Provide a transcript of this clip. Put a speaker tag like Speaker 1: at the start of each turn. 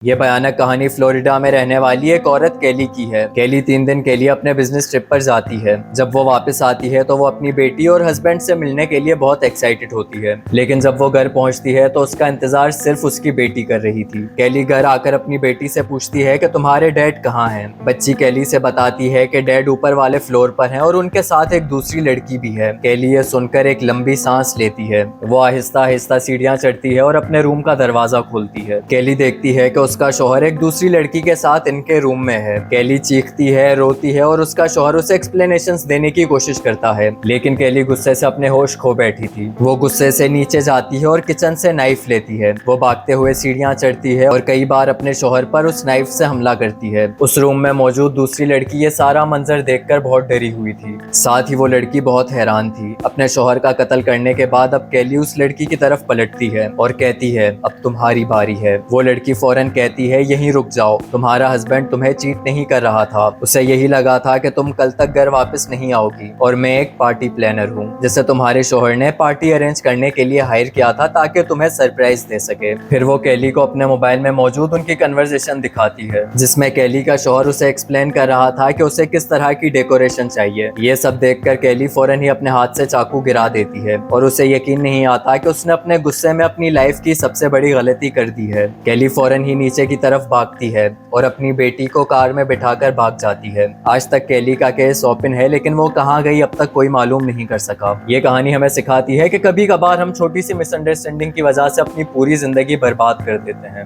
Speaker 1: ये भयानक कहानी फ्लोरिडा में रहने वाली एक औरत केली की है। केली 3 दिन के लिए अपने बिजनेस ट्रिप पर जाती है। जब वो वापस आती है तो वो अपनी बेटी और हस्बैंड से मिलने के लिए बहुत एक्साइटेड होती है, लेकिन जब वो घर पहुंचती है तो उसका इंतजार सिर्फ उसकी बेटी कर रही थी। केली घर आकर अपनी बेटी से पूछती है कि तुम्हारे डैड कहाँ हैं। बच्ची केली से बताती है कि डैड ऊपर वाले फ्लोर पर हैं और उनके साथ एक दूसरी लड़की भी है। केली ये सुनकर एक लंबी सांस लेती है। वो आहिस्ता आहिस्ता सीढ़ियां चढ़ती है और अपने रूम का दरवाजा खोलती है। केली देखती है कि उसका शौहर एक दूसरी लड़की के साथ इनके रूम में है। केली चीखती है, रोती है और उसका शौहर उसे एक्सप्लेनेशंस देने की कोशिश करता है, लेकिन केली गुस्से से अपने होश खो बैठी थी। वो गुस्से से नीचे जाती है और किचन से नाइफ लेती है। वो भागते हुए सीढ़ियां चढ़ती है और कई बार अपने शौहर पर उस नाइफ से हमला करती है। उस रूम में मौजूद दूसरी लड़की ये सारा मंजर देखकर बहुत डरी हुई थी। साथ ही वो लड़की बहुत हैरान थी। अपने शौहर का कत्ल करने के बाद अब केली उस लड़की की तरफ पलटती है और कहती है, अब तुम्हारी बारी है। वो लड़की फौरन कहती है, यहीं रुक जाओ, तुम्हारा हस्बैंड तुम्हें चीट नहीं कर रहा था। उसे यही लगा था कि तुम कल तक घर वापस नहीं आओगी और मैं एक पार्टी प्लानर हूँ जिसे तुम्हारे शौहर ने पार्टी अरेंज करने के लिए हायर किया था ताकि तुम्हें सरप्राइज दे सके। फिर वो केली को अपने मोबाइल में मौजूद उनकी कन्वर्सेशन दिखाती है, जिसमें केली का शौहर उसे एक्सप्लेन कर रहा था कि उसे किस तरह की डेकोरेशन चाहिए। ये सब देखकर केली फौरन ही अपने हाथ से चाकू गिरा देती है और उसे यकीन नहीं आता कि उसने अपने गुस्से में अपनी लाइफ की सबसे बड़ी गलती कर दी है। केली फौरन ही नीचे की तरफ भागती है और अपनी बेटी को कार में बिठाकर भाग जाती है। आज तक केली का केस ओपन है, लेकिन वो कहाँ गई अब तक कोई मालूम नहीं कर सका। ये कहानी हमें सिखाती है कि कभी कभार हम छोटी सी मिसअंडरस्टैंडिंग की वजह से अपनी पूरी जिंदगी बर्बाद कर देते हैं।